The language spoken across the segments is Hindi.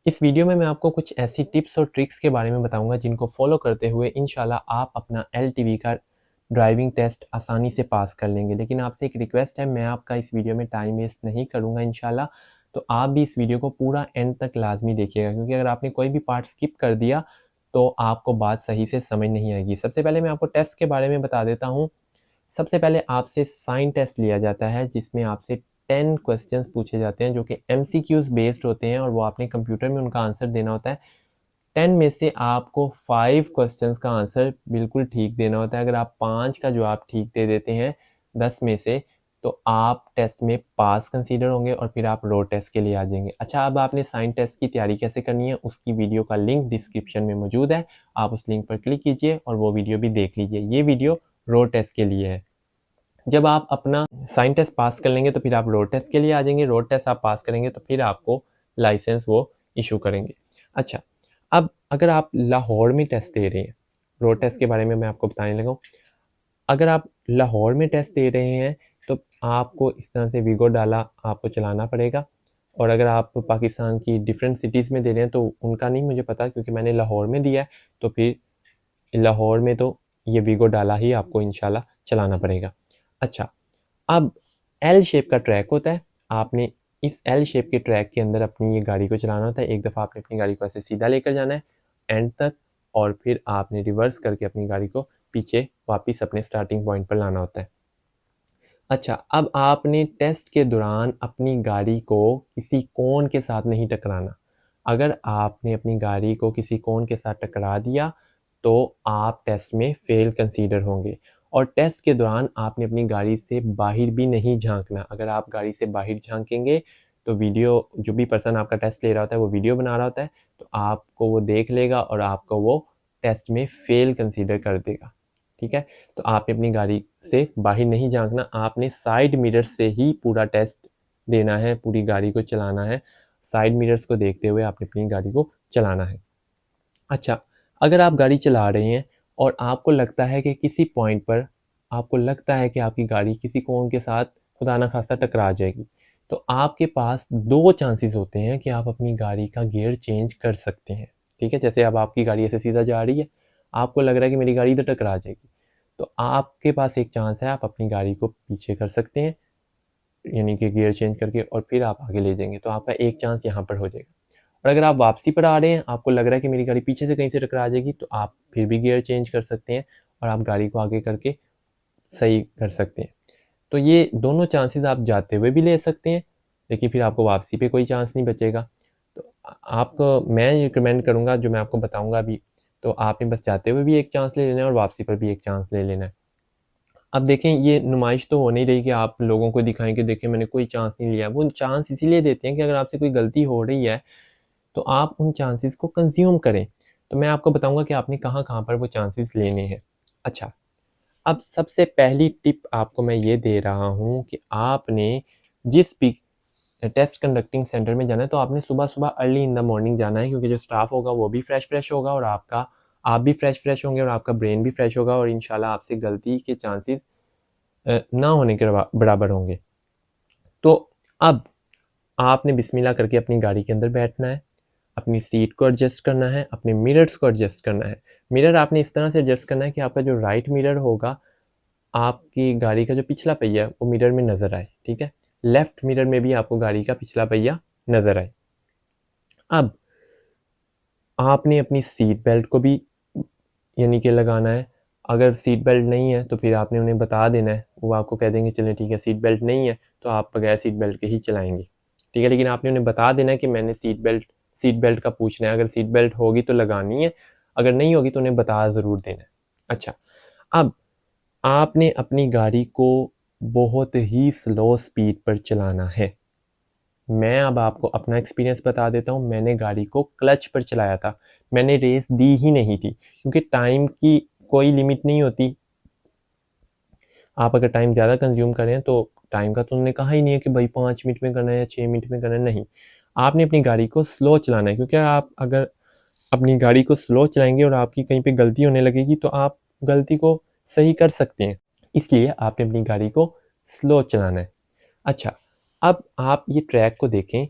इस वीडियो में मैं आपको कुछ ऐसी टिप्स और ट्रिक्स के बारे में बताऊंगा जिनको फॉलो करते हुए इंशाल्लाह आप अपना एलटीवी का ड्राइविंग टेस्ट आसानी से पास कर लेंगे। लेकिन आपसे एक रिक्वेस्ट है, मैं आपका इस वीडियो में टाइम वेस्ट नहीं करूंगा इंशाल्लाह। तो आप भी इस वीडियो को पूरा एंड तक लाजमी देखिएगा, क्योंकि अगर आपने कोई भी पार्ट स्किप कर दिया तो आपको बात सही से समझ नहीं आएगी। सबसे पहले मैं आपको टेस्ट के बारे में बता देता हूँ। सबसे पहले आपसे साइन टेस्ट लिया जाता है, जिसमें आपसे 10 क्वेश्चंस पूछे जाते हैं जो कि एमसीक्यूज बेस्ड होते हैं और वो आपने कंप्यूटर में उनका आंसर देना होता है। 10 में से आपको 5 क्वेश्चंस का आंसर बिल्कुल ठीक देना होता है। अगर आप 5 का जवाब ठीक दे देते हैं 10 में से, तो आप टेस्ट में पास कंसीडर होंगे और फिर आप रो टेस्ट के लिए आ जाएंगे। अच्छा, अब आपने साइन टेस्ट की तैयारी कैसे करनी है उसकी वीडियो का लिंक डिस्क्रिप्शन में मौजूद है। आप उस लिंक पर क्लिक कीजिए और वो वीडियो भी देख लीजिए। ये वीडियो रो टेस्ट के लिए है। जब आप अपना साइन टेस्ट पास कर लेंगे तो फिर आप रोड टेस्ट के लिए आ जाएंगे। रोड टेस्ट आप पास करेंगे तो फिर आपको लाइसेंस वो इशू करेंगे। अच्छा, अब अगर आप लाहौर में टेस्ट दे रहे हैं, रोड टेस्ट के बारे में मैं आपको बताने लगा हूँ। अगर आप लाहौर में टेस्ट दे रहे हैं तो आपको इस तरह से वीगो डाला आपको चलाना पड़ेगा। और अगर आप पाकिस्तान की डिफरेंट सिटीज़ में दे रहे हैं तो उनका नहीं मुझे पता, क्योंकि मैंने लाहौर में दिया है। तो फिर लाहौर में तो ये वीगो डाला ही आपको इंशाल्लाह चलाना पड़ेगा। अच्छा, अब एल शेप का ट्रैक होता है। आपने इस एल शेप के ट्रैक के अंदर अपनी ये गाड़ी को चलाना होता है। एक दफ़ा आपने अपनी गाड़ी को ऐसे सीधा लेकर जाना है एंड तक, और फिर आपने रिवर्स करके अपनी गाड़ी को पीछे वापस अपने स्टार्टिंग पॉइंट पर लाना होता है। अच्छा, अब आपने टेस्ट के दौरान अपनी गाड़ी को किसी कोन के साथ नहीं टकराना। अगर आपने अपनी गाड़ी को किसी कोन के साथ टकरा दिया तो आप टेस्ट में फेल कंसीडर होंगे। और टेस्ट के दौरान आपने अपनी गाड़ी से बाहर भी नहीं झांकना। अगर आप गाड़ी से बाहर झांकेंगे तो वीडियो, जो भी पर्सन आपका टेस्ट ले रहा होता है वो वीडियो बना रहा होता है, तो आपको वो देख लेगा और आपको वो टेस्ट में फेल कंसीडर कर देगा। ठीक है, तो आपने अपनी गाड़ी से बाहर नहीं झांकना। आपने साइड मिरर से ही पूरा टेस्ट देना है, पूरी गाड़ी को चलाना है। साइड मिरर्स को देखते हुए आपने अपनी गाड़ी को चलाना है। अच्छा, अगर आप गाड़ी चला रहे हैं और आपको लगता है कि किसी पॉइंट पर आपको लगता है कि आपकी गाड़ी किसी कोन के साथ खुदा ना खास्ता टकरा जाएगी, तो आपके पास 2 चांसेस होते हैं कि आप अपनी गाड़ी का गियर चेंज कर सकते हैं। ठीक है, जैसे अब आपकी गाड़ी ऐसे सीधा जा रही है, आपको लग रहा है कि मेरी गाड़ी इधर टकरा जाएगी, तो आपके पास एक चांस है, आप अपनी गाड़ी को पीछे कर सकते हैं, यानी कि गियर चेंज करके, और फिर आप आगे ले जाएंगे, तो आपका एक चांस यहाँ पर हो जाएगा। और अगर आप वापसी पर आ रहे हैं, आपको लग रहा है कि मेरी गाड़ी पीछे से कहीं से टकरा जाएगी, तो आप फिर भी गियर चेंज कर सकते हैं और आप गाड़ी को आगे करके सही कर सकते हैं। तो ये दोनों चांसेस आप जाते हुए भी ले सकते हैं, लेकिन फिर आपको वापसी पे कोई चांस नहीं बचेगा। तो आपको मैं रिकमेंड करूँगा, जो मैं आपको बताऊँगा अभी, तो आपने बस जाते हुए भी एक चांस ले लेना है और वापसी पर भी एक चांस ले लेना है। अब देखें, ये नुमाइश तो हो नहीं रही कि आप लोगों को दिखाएं कि देखें मैंने कोई चांस नहीं लिया। वो चांस इसीलिए देते हैं कि अगर आपसे कोई गलती हो रही है तो आप उन चांसेस को कंज्यूम करें। तो मैं आपको बताऊंगा कि आपने कहाँ कहाँ पर वो चांसेस लेने हैं। अच्छा, अब सबसे पहली टिप आपको मैं ये दे रहा हूँ कि आपने जिस भी टेस्ट कंडक्टिंग सेंटर में जाना है तो आपने सुबह सुबह अर्ली इन द मॉर्निंग जाना है, क्योंकि जो स्टाफ होगा वो भी फ्रेश होगा और आप भी फ्रेश होंगे और आपका ब्रेन भी फ्रेश होगा, और इंशाल्लाह आपसे गलती के चांसेस ना होने के बराबर होंगे। तो अब आपने बिस्मिल्लाह करके अपनी गाड़ी के अंदर बैठना है, अपनी सीट को एडजस्ट करना है, अपने मिरर्स को एडजस्ट करना है। मिरर आपने इस तरह से एडजस्ट करना है कि आपका जो राइट मिरर होगा, आपकी गाड़ी का जो पिछला पहिया है वो मिरर में नज़र आए। ठीक है, लेफ्ट मिरर में भी आपको गाड़ी का पिछला पहिया नज़र आए। अब आपने अपनी सीट बेल्ट को भी यानी कि लगाना है। अगर सीट बेल्ट नहीं है तो फिर आपने उन्हें बता देना है, वो आपको कह देंगे चलें ठीक है सीट बेल्ट नहीं है तो आप बगैर सीट बेल्ट के ही चलाएंगे। ठीक है, लेकिन आपने उन्हें बता देना है कि मैंने सीट बेल्ट का पूछना है। अगर सीट बेल्ट होगी तो लगानी है, अगर नहीं होगी तो उन्हें बता ज़रूर देना है। अच्छा, अब आपने अपनी गाड़ी को बहुत ही स्लो स्पीड पर चलाना है। मैं अब आपको अपना एक्सपीरियंस बता देता हूँ। मैंने गाड़ी को क्लच पर चलाया था, मैंने रेस दी ही नहीं थी, क्योंकि टाइम की कोई लिमिट नहीं होती। आप अगर टाइम ज़्यादा कंज्यूम करें तो टाइम का तो उन्होंने कहा ही नहीं है कि भाई 5 मिनट में करना है या 6 मिनट में करना है, नहीं। आपने अपनी गाड़ी को स्लो चलाना है, क्योंकि आप अगर अपनी गाड़ी को स्लो चलाएंगे और आपकी कहीं पे गलती होने लगेगी तो आप गलती को सही कर सकते हैं, इसलिए आपने अपनी गाड़ी को स्लो चलाना है। अच्छा, अब आप ये ट्रैक को देखें,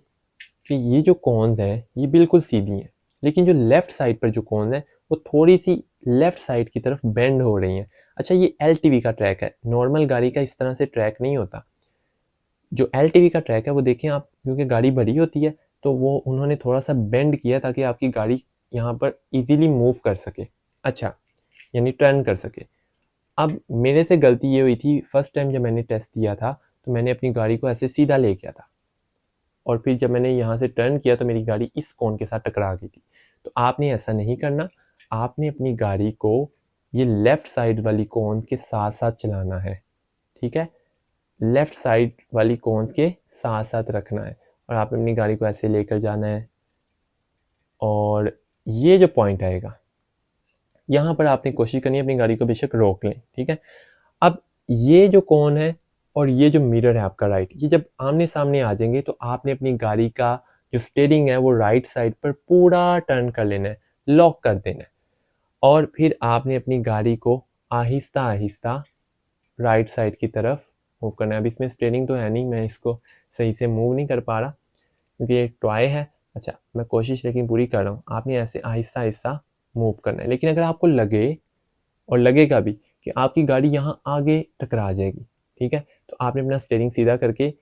कि ये जो कॉन्स हैं ये बिल्कुल सीधी हैं, लेकिन जो लेफ़्ट साइड पर जो कॉन्स हैं वो थोड़ी-सी लेफ़्ट साइड की तरफ बेंड हो रही हैं। अच्छा, ये एलटीवी का ट्रैक है, नॉर्मल गाड़ी का इस तरह से ट्रैक नहीं होता। जो एलटीवी का ट्रैक है वो देखें आप, क्योंकि गाड़ी बड़ी होती है तो वो उन्होंने थोड़ा-सा बेंड किया ताकि आपकी गाड़ी यहाँ पर ईज़िली मूव कर सके। अच्छा, यानी टर्न कर सके। अब मेरे से गलती ये हुई थी, फर्स्ट टाइम जब मैंने टेस्ट दिया था तो मैंने अपनी गाड़ी को ऐसे सीधा ले गया था और फिर जब मैंने यहाँ से टर्न किया तो मेरी गाड़ी इस कोन के साथ टकरा गई थी। तो आपने ऐसा नहीं करना, आपने अपनी गाड़ी को ये लेफ़्ट साइड वाली कोन के साथ-साथ चलाना है, ठीक है? लेफ़्ट साइड वाली कोन्स के साथ-साथ रखना है और आपने अपनी गाड़ी को ऐसे लेकर जाना है और ये जो पॉइंट आएगा, यहाँ पर आपने कोशिश करनी है अपनी गाड़ी को बेशक रोक लें, ठीक है? अब ये जो कोन है और ये जो मिरर है आपका राइट, ये जब आमने-सामने आ जाएँगे तो आपने अपनी गाड़ी का जो स्टीयरिंग है वो राइट साइड पर पूरा टर्न कर लेना है, लॉक कर देना है और फिर आपने अपनी गाड़ी को आहिस्ता-आहिस्ता राइट साइड की तरफ मूव करना है। अब इसमें स्टीयरिंग तो है नहीं, मैं इसको सही से मूव नहीं कर पा रहा क्योंकि ये एक टॉय है। अच्छा, मैं कोशिश लेकिन पूरी कर रहा हूँ। आपने ऐसे आहिस्ता-आहिस्ता मूव करना है, लेकिन अगर आपको लगे और लगेगा भी कि आपकी गाड़ी यहाँ आगे टकरा जाएगी, ठीक है? तो आपने अपना स्टीयरिंग सीधा करके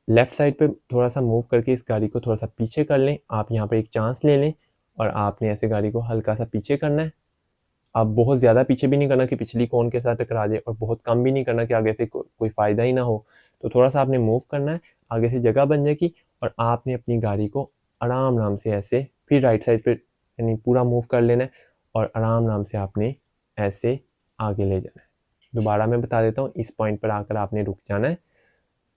लेफ़्ट साइड पे थोड़ा-सा मूव करके इस गाड़ी को थोड़ा-सा पीछे कर लें। आप यहाँ पे एक चांस ले लें और आपने ऐसे गाड़ी को हल्का-सा पीछे करना है। आप बहुत ज़्यादा पीछे भी नहीं करना कि पिछली कोन के साथ टकरा जाए और बहुत कम भी नहीं करना कि आगे से कोई फ़ायदा ही ना हो। तो थोड़ा-सा आपने मूव करना है, आगे से जगह बन जाएगी और आपने अपनी गाड़ी को आराम-आराम से ऐसे फिर राइट साइड पे यानी पूरा मूव कर लेना है और आराम-आराम से आपने ऐसे आगे ले जाना है। दोबारा मैं बता देता हूँ, इस पॉइंट पर आकर आपने रुक जाना है,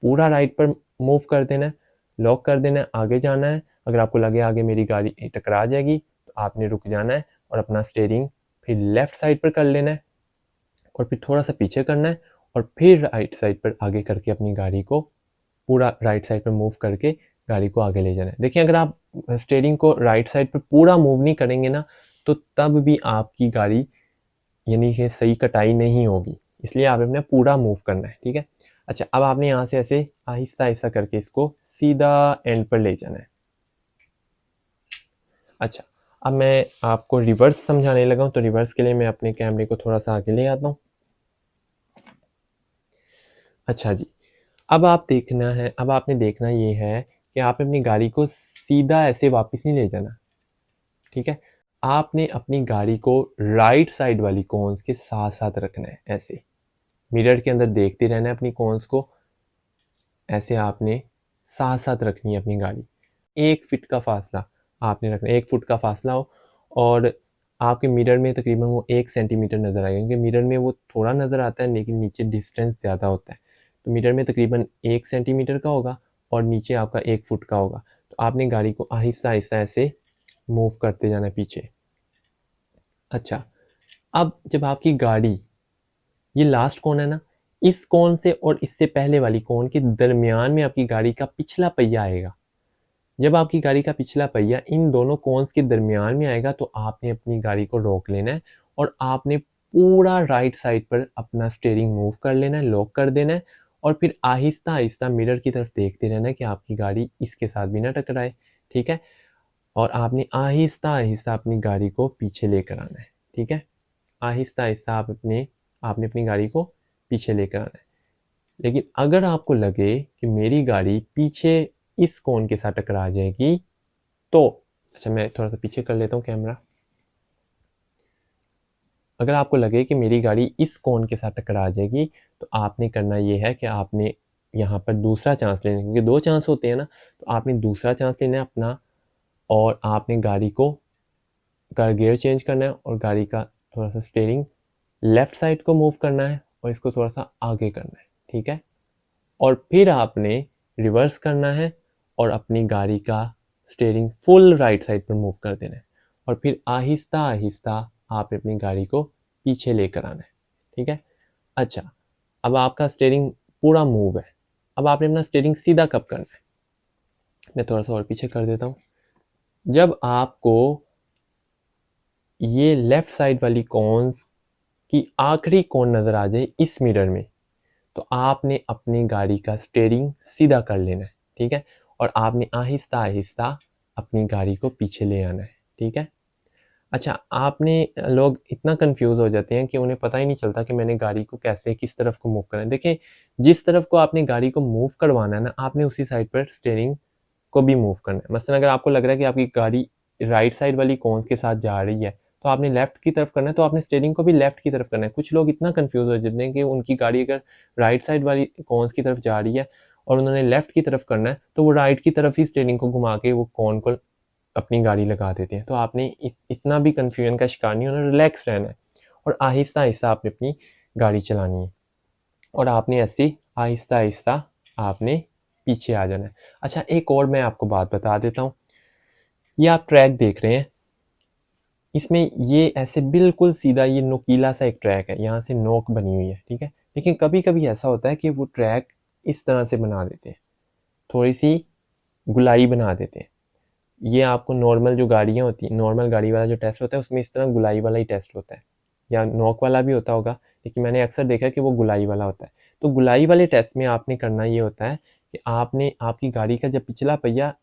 पूरा राइट पर मूव कर देना है, लॉक कर देना है, आगे जाना है। अगर आपको लगे आगे मेरी गाड़ी टकरा जाएगी तो आपने रुक जाना है और अपना स्टीयरिंग फिर लेफ़्ट साइड पर कर लेना है और फिर थोड़ा-सा पीछे करना है और फिर राइट साइड पर आगे करके अपनी गाड़ी को पूरा राइट साइड पे मूव करके गाड़ी को आगे ले जाना है। देखिए, अगर आप स्टीयरिंग को राइट साइड पे पूरा मूव नहीं करेंगे ना, तो तब भी आपकी गाड़ी यानी कि सही कटाई नहीं होगी। इसलिए आपने अपना पूरा मूव करना है, ठीक है? अच्छा, अब आपने यहाँ से ऐसे आहिस्ता-आहिस्ता करके इसको सीधा एंड पर ले जाना है। अच्छा, अब मैं आपको रिवर्स समझाने लगा हूँ, तो रिवर्स के लिए मैं अपने कैमरे को थोड़ा-सा आगे ले आता हूँ। अच्छा जी, अब आपने देखना ये है कि आपने अपनी गाड़ी को सीधा ऐसे वापस नहीं ले जाना, ठीक है? आपने अपनी गाड़ी को राइट साइड वाली कोन्स के साथ-साथ रखना है ऐसे। मिरर के अंदर देखते रहना है अपनी कोन्स को, ऐसे आपने साथ-साथ रखनी है अपनी गाड़ी। 1 फीट का फ़ासला आपने रखना है, 1 फुट का फ़ासला हो और आपके मिरर में तकरीबन वो 1 सेंटीमीटर नज़र आएगा, क्योंकि मिरर में वो थोड़ा नज़र आता है लेकिन नीचे डिस्टेंस ज़्यादा होता है। तो मिरर में तकरीबन 1 सेंटीमीटर का होगा और नीचे आपका 1 फुट का होगा। तो आपने गाड़ी को आहिस्ता-आहिस्ता ऐसे मूव करते जाना है पीछे। अच्छा, अब जब आपकी गाड़ी ये लास्ट कोन है ना, इस कोन से और इससे पहले वाली कोन के दरमियान में आपकी गाड़ी का पिछला पहिया आएगा। जब आपकी गाड़ी का पिछला पहिया इन दोनों कोन्स के दरमियान में आएगा तो आपने अपनी गाड़ी को रोक लेना है और आपने पूरा राइट साइड पर अपना स्टीयरिंग मूव कर लेना है, लॉक कर देना है और फिर आहिस्ता-आहिस्ता मिरर की तरफ देखते रहना है कि आपकी गाड़ी इसके साथ भी ना टकराए, ठीक है? और आपने आहिस्ता-आहिस्ता अपनी गाड़ी को पीछे लेकर आना है, ठीक है? आहिस्ता-आहिस्ता आपने अपनी गाड़ी को पीछे लेकर आना है। लेकिन अगर आपको लगे कि मेरी गाड़ी पीछे इस कोन के साथ टकरा जाएगी, तो अच्छा, मैं थोड़ा-सा पीछे कर लेता हूँ कैमरा। अगर आपको लगे कि मेरी गाड़ी इस कोन के साथ टकरा जाएगी, तो आपने करना ये है कि आपने यहाँ पर दूसरा चांस लेना है, क्योंकि 2 चांस होते हैं ना, तो आपने दूसरा चांस लेना है अपना और आपने गाड़ी का गियर चेंज करना है और गाड़ी का थोड़ा-सा स्टीयरिंग लेफ़्ट साइड को मूव करना है और इसको थोड़ा-सा आगे करना है, ठीक है? और फिर आपने रिवर्स करना है और अपनी गाड़ी का स्टीयरिंग फुल राइट साइड पर मूव कर देना है और फिर आहिस्ता-आहिस्ता आपने अपनी गाड़ी को पीछे लेकर आना है, ठीक है? अच्छा, अब आपका स्टीयरिंग पूरा मूव है। अब आपने अपना स्टीयरिंग सीधा कब करना है? मैं थोड़ा-सा और पीछे कर देता हूँ। जब आपको ये लेफ़्ट साइड वाली कॉन्स की आखिरी कोन नज़र आ जाए इस मिरर में, तो आपने अपनी गाड़ी का स्टीयरिंग सीधा कर लेना है, ठीक है? और आपने आहिस्ता आहिस्ता अपनी गाड़ी को पीछे ले आना है, ठीक है। अच्छा, आपने लोग इतना कंफ्यूज हो जाते हैं कि उन्हें पता ही नहीं चलता कि मैंने गाड़ी को कैसे किस तरफ को मूव करना है। देखिए, जिस तरफ को आपने गाड़ी को मूव करवाना है ना, आपने उसी साइड पर स्टीयरिंग को भी मूव करना है। मसलन अगर आपको लग रहा है कि आपकी गाड़ी राइट साइड वाली कॉन्स के साथ जा रही है, तो आपने लेफ्ट की तरफ करना है, तो आपने स्टीयरिंग को भी लेफ्ट की तरफ करना है। कुछ लोग इतना कंफ्यूज हो जाते हैं कि उनकी गाड़ी अगर राइट साइड वाली कॉन्स की तरफ जा रही है और उन्होंने लेफ्ट की तरफ करना है, तो वो राइट की तरफ ही स्टीयरिंग को घुमा के वो कॉन को अपनी गाड़ी लगा देते हैं। तो आपने इतना भी कन्फ्यूजन का शिकार नहीं होना, रिलैक्स रहना है और आहिस्ता आहिस्ता आपने अपनी गाड़ी चलानी है और आपने ऐसे आहिस्ता आहिस्ता आपने पीछे आ जाना है। अच्छा, एक और मैं आपको बात बता देता हूँ। ये आप ट्रैक देख रहे हैं, इसमें ये ऐसे बिल्कुल सीधा ये नुकीला सा एक ट्रैक है, यहाँ से नोक बनी हुई है, ठीक है। लेकिन कभी कभी ऐसा होता है कि वो ट्रैक इस तरह से बना देते हैं, थोड़ी सी गुलाई बना देते हैं। ये आपको नॉर्मल जो गाड़ियाँ होती हैं, नॉर्मल गाड़ी वाला जो टेस्ट होता है उसमें इस तरह गुलाई वाला ही टेस्ट होता है, या नॉक वाला भी होता होगा, लेकिन मैंने अक्सर देखा है कि वो गुलाई वाला होता है। तो गुलाई वाले टेस्ट में आपने करना ये होता है कि आपने आपकी गाड़ी का जब पिछला पहिया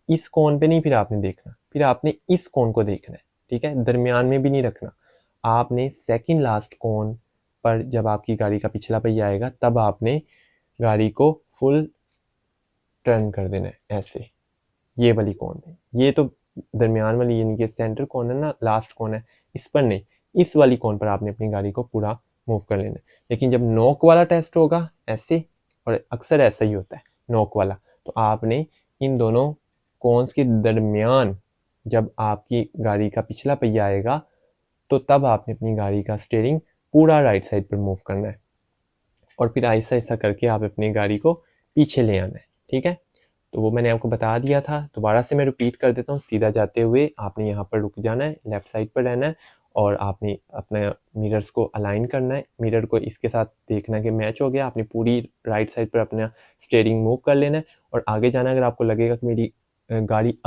इस कोन पे नहीं फिर आपने देखना, फिर आपने इस कोन को देखना है, ठीक है। दरमियान में भी नहीं रखना, आपने सेकंड लास्ट कोन पर जब आपकी गाड़ी का पिछला पहिया आएगा तब आपने गाड़ी को फुल टर्न कर देना है ऐसे, ये वाली कौन है, ये तो दरमियान वाली यानी कि सेंटर कौन है ना, लास्ट कौन है, इस पर नहीं, इस वाली कौन पर आपने अपनी गाड़ी को पूरा मूव कर लेना है। लेकिन जब नोक वाला टेस्ट होगा ऐसे, और अक्सर ऐसा ही होता है नोक वाला, तो आपने इन दोनों कॉन्स के दरमियान जब आपकी गाड़ी का पिछला पहिया आएगा तो तब आपने अपनी गाड़ी का स्टीयरिंग पूरा राइट साइड पर मूव करना है और फिर आहिस्ता आहिस्ता करके आप अपनी गाड़ी को पीछे ले आना है, ठीक है। तो वो मैंने आपको बता दिया था, दोबारा से मैं रिपीट कर देता हूँ। सीधा जाते हुए आपने यहाँ पर रुक जाना है, लेफ्ट साइड पर रहना है और आपने अपने मिरर्स को अलाइन करना है, मिरर को इसके साथ देखना है कि मैच हो गया। आपने पूरी राइट साइड पर अपना स्टीयरिंग मूव कर लेना है और आगे जाना है। अगर आपको लगेगा कि मेरी गाड़ी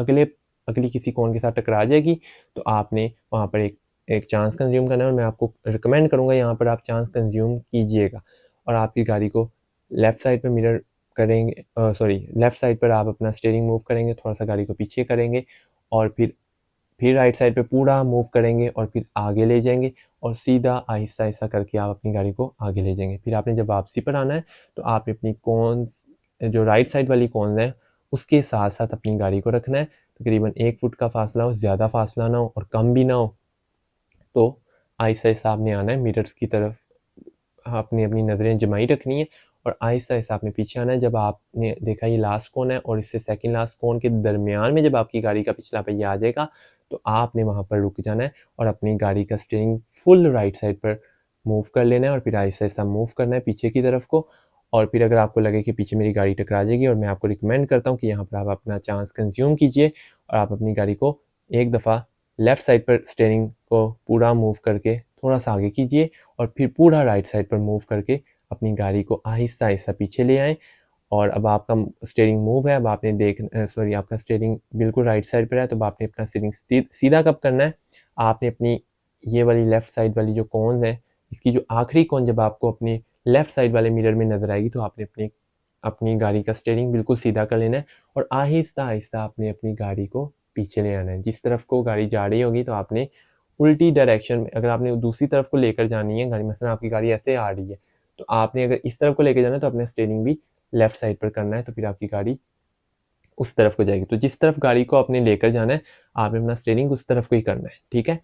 अगली किसी कौन के साथ टकरा जाएगी तो आपने वहाँ पर एक चांस कंज्यूम करना है और मैं आपको रिकमेंड करूँगा यहाँ पर आप चांस कंज्यूम कीजिएगा और आपकी गाड़ी को लेफ्ट साइड पर मिरर करेंगे, लेफ्ट साइड पर आप अपना स्टीयरिंग मूव करेंगे, थोड़ा सा गाड़ी को पीछे करेंगे और फिर राइट साइड पे पूरा मूव करेंगे और फिर आगे ले जाएंगे और सीधा आहिस्ता आहिस्ता करके आप अपनी गाड़ी को आगे ले जाएंगे। फिर आपने जब वापसी पर आना है तो आपने अपनी कॉन्स जो राइट साइड वाली कॉन्स है उसके साथ साथ अपनी गाड़ी को रखना है। तकरीबन 1 फुट का फासला हो, ज़्यादा फासला ना हो और कम भी ना हो। तो आहिस्ता आहिस्ता आपने आना है मिरर्स की तरफ, आपने अपनी नज़रें जमाई रखनी है और आहिस्ता आहिस्ता आपने पीछे आना है। जब आपने देखा ये लास्ट कौन है और इससे सेकंड लास्ट कौन के दरमियान में जब आपकी गाड़ी का पिछला पहिया आ जाएगा तो आपने वहाँ पर रुक जाना है और अपनी गाड़ी का स्टीयरिंग फुल राइट साइड पर मूव कर लेना है और फिर आहिस्ता आहिस्ता मूव करना है पीछे की तरफ को। और फिर अगर आपको लगे कि पीछे मेरी गाड़ी टकरा जाएगी, और मैं आपको रिकमेंड करता हूँ कि यहाँ पर आप अपना चांस कंज्यूम कीजिए और आप अपनी गाड़ी को एक दफ़ा लेफ़्ट साइड पर स्टीयरिंग को पूरा मूव करके थोड़ा सा आगे कीजिए और फिर पूरा राइट साइड पर मूव करके अपनी गाड़ी को आहिस्ता आहिस्ता पीछे ले आएँ। और अब आपका स्टीयरिंग मूव है, अब आपने आपका स्टीयरिंग बिल्कुल राइट साइड पर है, तो अब आपने अपना स्टीयरिंग सीधा कब करना है, आपने अपनी ये वाली लेफ़्ट साइड वाली जो कॉन्स है, इसकी जो आखिरी कॉन जब आपको अपनी लेफ़्ट साइड वाले मिरर में नज़र आएगी तो आपने अपनी गाड़ी का स्टीयरिंग बिल्कुल सीधा कर लेना है और आहिस्ता आहिस्ता आपने अपनी गाड़ी को पीछे ले आना है। जिस तरफ को गाड़ी जा रही होगी तो आपने उल्टी डायरेक्शन में, अगर आपने दूसरी तरफ को लेकर जानी है गाड़ी, मसलन आपकी गाड़ी ऐसे आ रही है तो आपने अगर इस तरफ को लेकर जाना है तो अपने स्टीयरिंग भी लेफ्ट साइड पर करना है, तो फिर आपकी गाड़ी उस तरफ को जाएगी। तो जिस तरफ गाड़ी को आपने लेकर जाना है आपने अपना स्टीयरिंग उस तरफ को ही करना है, ठीक है।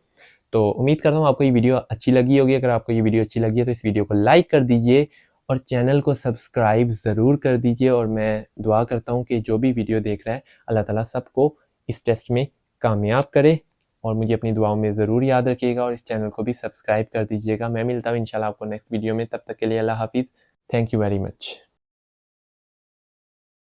तो उम्मीद करता हूँ आपको ये वीडियो अच्छी लगी होगी। अगर आपको ये वीडियो अच्छी लगी है तो इस वीडियो को लाइक कर दीजिए और चैनल को सब्सक्राइब ज़रूर कर दीजिए। और मैं दुआ करता हूँ कि जो भी वीडियो देख रहा है अल्लाह ताला सबको इस टेस्ट में कामयाब करे और मुझे अपनी दुआओं में ज़रूर याद रखिएगा और इस चैनल को भी सब्सक्राइब कर दीजिएगा। मैं मिलता हूँ इंशाल्लाह आपको नेक्स्ट वीडियो में, तब तक के लिए अल्लाह हाफिज़। Thank you very much.